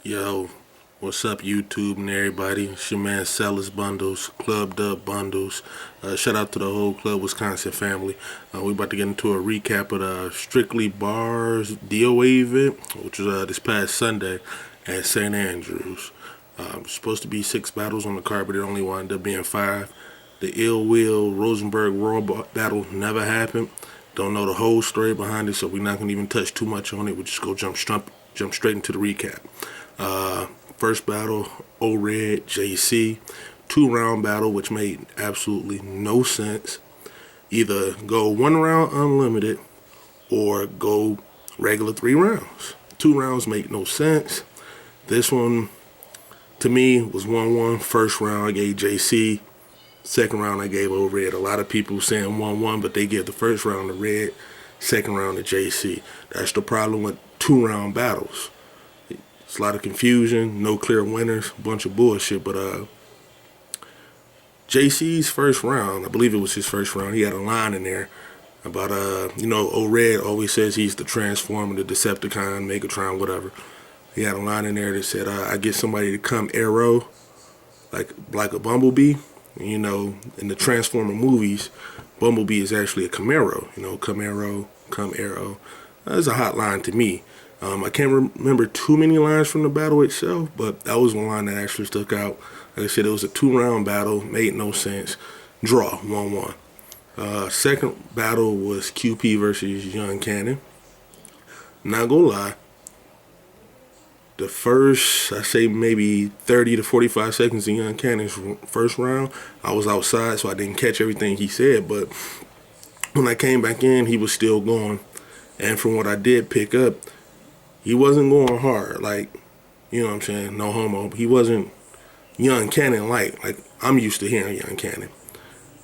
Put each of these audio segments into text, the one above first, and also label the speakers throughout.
Speaker 1: Yo, what's up YouTube and everybody? It's your man Sellers Bundles, Club Dub Bundles. Shout out to the whole Club Wisconsin family. We about to get into a recap of the Strictly B.A.R.S DOA event, which was this past Sunday at St. Andrews. Supposed to be 6 battles on the card, but it only wound up being 5. The Ill Will Rosenberg Raw battle never happened. Don't know the whole story behind it, so we're not going to even touch too much on it. We'll just go jump straight into the recap. First battle, O-Red, JC. 2-round battle, which made absolutely no sense. Either go 1 round unlimited or go regular 3 rounds. 2 rounds make no sense. This one, to me, was 1-1. First round, I gave JC. Second round, I gave O-Red. A lot of people saying 1-1, but they give the first round to Red, second round to JC. That's the problem with 2-round battles. It's a lot of confusion, no clear winners, a bunch of bullshit. But JC's first round, I believe it was his first round, he had a line in there about, O-Red always says he's the Transformer, the Decepticon, Megatron, whatever. He had a line in there that said, I get somebody to come arrow, like a Bumblebee. You know, in the Transformer movies, Bumblebee is actually a Camaro. You know, come arrow, come arrow. That's a hot line to me. I can't remember too many lines from the battle itself, but that was one line that actually stuck out. Like I said, it was a 2-round battle, made no sense. Draw, 1-1. Second battle was QP versus Young Cannon. Not gonna lie, the first, I say maybe 30 to 45 seconds in Young Cannon's first round, I was outside, so I didn't catch everything he said, but when I came back in, he was still going. And from what I did pick up, he wasn't going hard, like, you know what I'm saying, no homo. He wasn't Young Cannon like I'm used to hearing Young Cannon.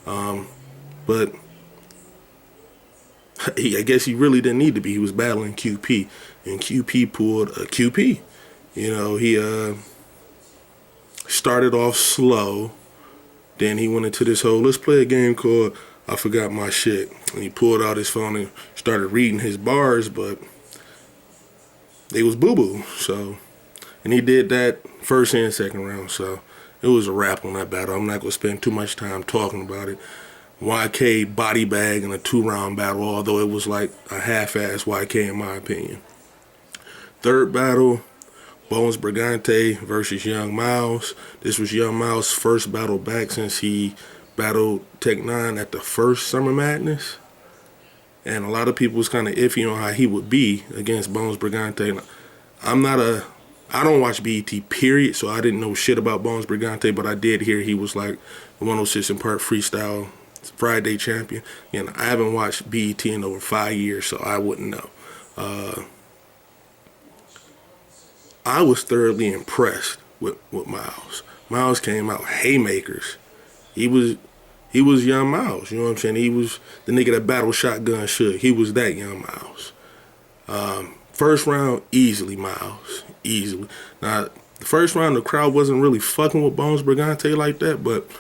Speaker 1: But I guess he really didn't need to be. He was battling QP, and QP pulled a QP. You know, he started off slow, then he went into this whole, let's play a game called I Forgot My Shit. And he pulled out his phone and started reading his bars, but they was boo-boo. So, and he did that first and second round, so it was a wrap on that battle. I'm not going to spend too much time talking about it. YK body bag in a 2-round battle, although it was like a half-ass YK in my opinion. Third battle, Bones Brigante versus Young Miles. This was Young Miles' first battle back since he battled Tech 9 at the first Summer Madness. And a lot of people was kind of iffy on how he would be against Bones Brigante. I don't watch BET, period, so I didn't know shit about Bones Brigante, but I did hear he was like a 106 and part freestyle Friday champion. And I haven't watched BET in over 5 years, so I wouldn't know. I was thoroughly impressed with Miles. Miles came out haymakers. He was Young Miles, you know what I'm saying? He was the nigga that battle shotgun should. He was that Young Miles. First round, easily Miles, easily. Now, the first round, the crowd wasn't really fucking with Bones Brigante like that, but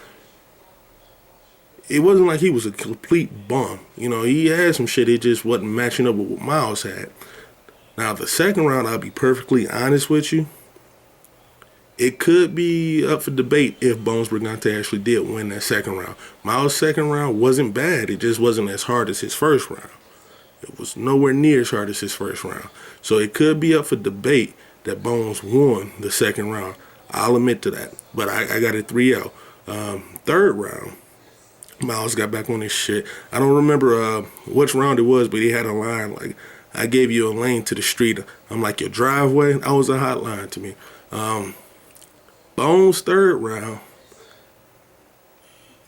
Speaker 1: it wasn't like he was a complete bum. You know, he had some shit, it just wasn't matching up with what Miles had. Now, the second round, I'll be perfectly honest with you, it could be up for debate if Bones Brigante actually did win that second round. Miles' second round wasn't bad. It just wasn't as hard as his first round. It was nowhere near as hard as his first round. So it could be up for debate that Bones won the second round. I'll admit to that. But I got it 3-0. Third round, Miles got back on his shit. I don't remember which round it was, but he had a line like, I gave you a lane to the street. I'm like, your driveway? That was a hot line to me. Bones' third round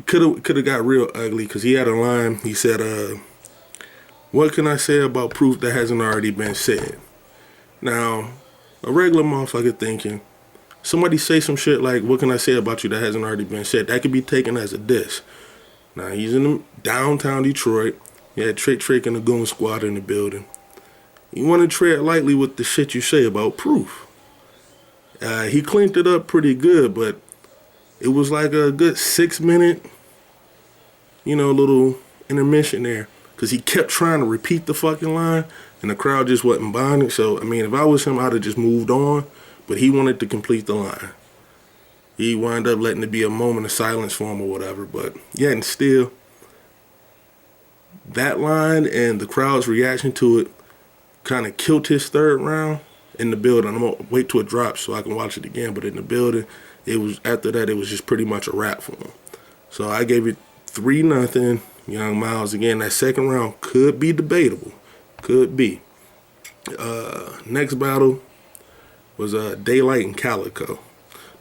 Speaker 1: could have got real ugly because he had a line. He said, what can I say about proof that hasn't already been said? Now, a regular motherfucker thinking, somebody say some shit like, what can I say about you that hasn't already been said? That could be taken as a diss. Now, he's in downtown Detroit. He had Trick and the Goon Squad in the building. You want to tread lightly with the shit you say about proof. He cleaned it up pretty good, but it was like a good 6-minute, little intermission there. Because he kept trying to repeat the fucking line, and the crowd just wasn't buying it. So, I mean, if I was him, I'd have just moved on. but he wanted to complete the line. He wound up letting it be a moment of silence for him or whatever. But yeah, and still, that line and the crowd's reaction to it kind of killed his third round in the building. I'm gonna wait till it drops so I can watch it again. But in the building, it was after that it was just pretty much a wrap for him. So I gave it 3-0. Young Miles again. That second round could be debatable. Could be. Next battle was Daylight and Calico.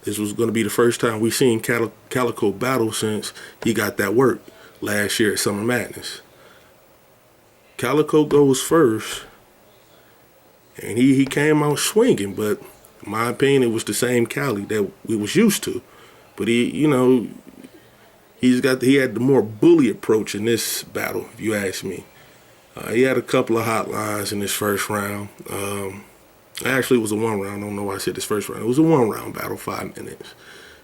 Speaker 1: This was going to be the first time we seen Calico battle since he got that work last year at Summer Madness. Calico goes first, and he came out swinging, but in my opinion, it was the same Cali that we was used to. But he had the more bully approach in this battle, if you ask me. He had a couple of hot lines in his first round. Actually, it was a 1 round. I don't know why I said this first round. It was a 1 round battle, 5 minutes.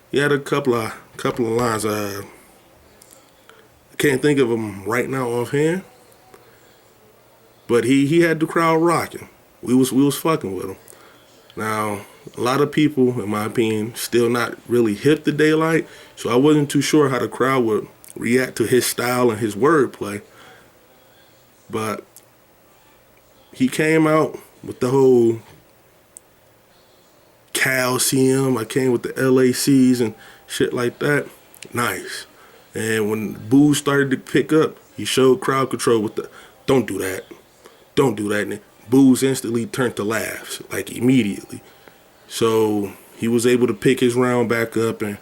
Speaker 1: He had a couple of lines. I can't think of them right now offhand, but he had the crowd rocking. We was fucking with him. Now, a lot of people, in my opinion, still not really hip to Daylight, so I wasn't too sure how the crowd would react to his style and his wordplay. But he came out with the whole calcium. I came with the LACs and shit like that. Nice. And when the boos started to pick up, he showed crowd control with the, don't do that. Don't do that. And boos instantly turned to laughs, like immediately. So he was able to pick his round back up and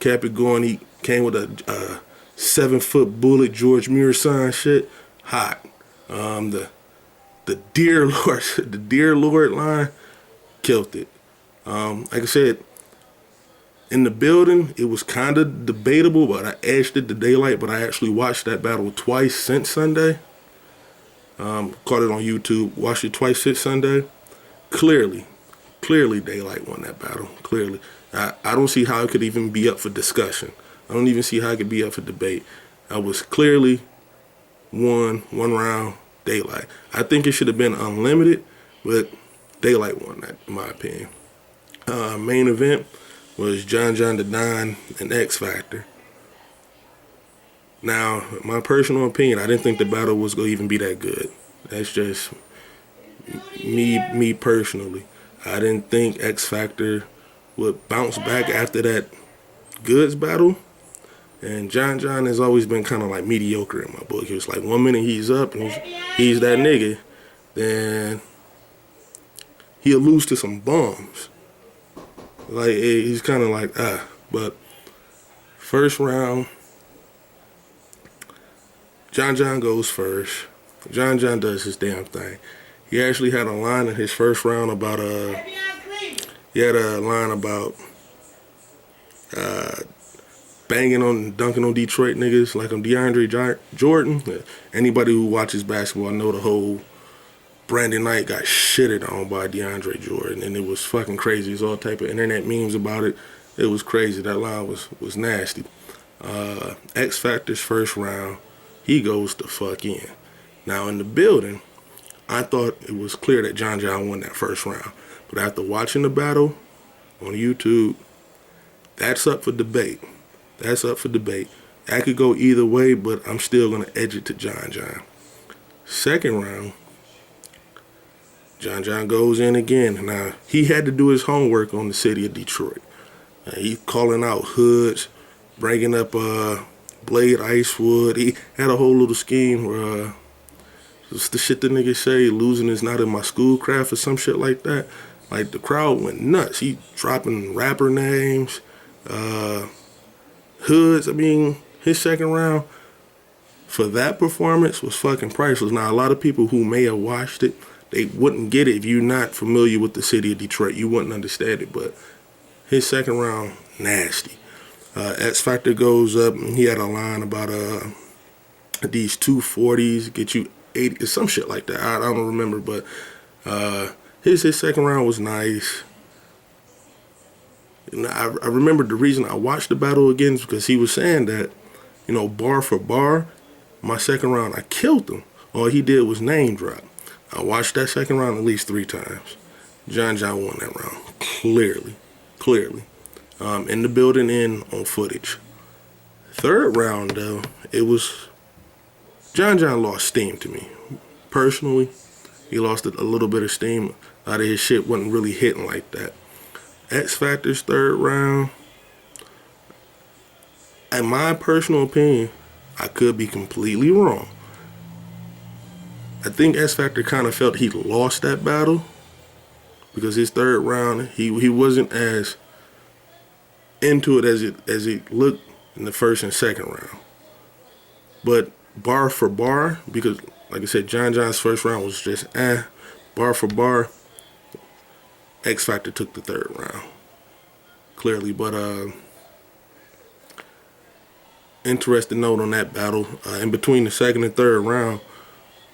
Speaker 1: kept it going. He came with a 7-foot bullet George Muir sign shit. Hot. The Dear Lord, the Dear Lord line, killed it. Like I said, in the building, it was kind of debatable, but I edged it to Daylight. But I actually watched that battle twice since Sunday. Caught it on YouTube, watched it twice since Sunday. Clearly Daylight won that battle. Clearly. I don't see how it could even be up for discussion. I don't even see how it could be up for debate. I was clearly one round, Daylight. I think it should have been unlimited, but Daylight won that, in my opinion. Main event was John the Don and X Factor. Now, my personal opinion, I didn't think the battle was going to even be that good. That's just me personally. I didn't think X Factor would bounce back after that Goods battle. And John has always been kind of like mediocre in my book. He was like 1 minute he's up and he's that nigga. Then he'll lose to some bums. Like, he's kind of like, But first round, John goes first. John does his damn thing. He actually had a line in his first round about banging on, dunking on Detroit niggas like I'm DeAndre Jordan. Anybody who watches basketball know the whole Brandon Knight got shitted on by DeAndre Jordan, and it was fucking crazy. There's all type of internet memes about it. It was crazy. That line was nasty. X Factor's first round, he goes the fuck in. Now in the building, I thought it was clear that John won that first round. But after watching the battle on YouTube, that's up for debate. That's up for debate. That could go either way, but I'm still going to edge it to John. Second round, John goes in again. Now, he had to do his homework on the city of Detroit. He calling out hoods, bringing up Blade Icewood. He had a whole little scheme where it's the shit the nigga say, losing is not in my school craft or some shit like that. Like, the crowd went nuts. He dropping rapper names, hoods. I mean, his second round for that performance was fucking priceless. Now, a lot of people who may have watched it, they wouldn't get it if you're not familiar with the city of Detroit. You wouldn't understand it, but his second round, nasty. X Factor goes up, and he had a line about these 240s get you 80, some shit like that. I don't remember, but his second round was nice. And I remember the reason I watched the battle again is because he was saying that, bar for bar, my second round, I killed him. All he did was name drop. I watched that second round at least 3 times. John won that round. Clearly. In the building and on footage. Third round, though, it was John lost steam to me. Personally, he lost a little bit of steam. Out of his shit wasn't really hitting like that. X Factor's third round, in my personal opinion, I could be completely wrong. I think X Factor kind of felt he lost that battle because his third round, he wasn't as into it as it looked in the first and second round. But bar for bar, because like I said, John's first round was just bar for bar, X Factor took the third round. Clearly, but interesting note on that battle. In between the second and third round,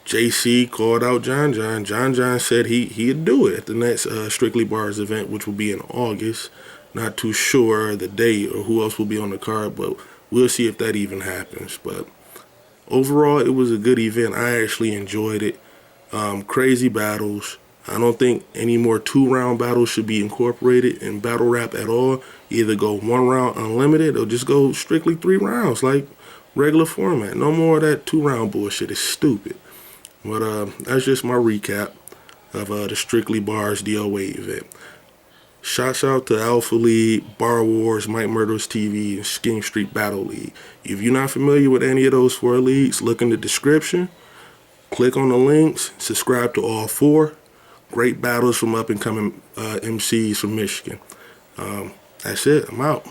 Speaker 1: JC called out John. John said he'd do it at the next Strictly B.A.R.S event, which will be in August. Not too sure the date or who else will be on the card, but we'll see if that even happens. But overall, it was a good event. I actually enjoyed it. Crazy battles. I don't think any more 2-round battles should be incorporated in battle rap at all. Either go 1 round unlimited or just go strictly 3 rounds like regular format. No more of that 2-round bullshit. It's stupid. But that's just my recap of the Strictly B.A.R.S DOA event. Shouts out to Alpha League, Bar Wars, Mike Murderers TV, and Scheme Street Battle League. If you're not familiar with any of those 4 leagues, look in the description. Click on the links. Subscribe to all 4. Great battles from up-and-coming MCs from Michigan. That's it. I'm out.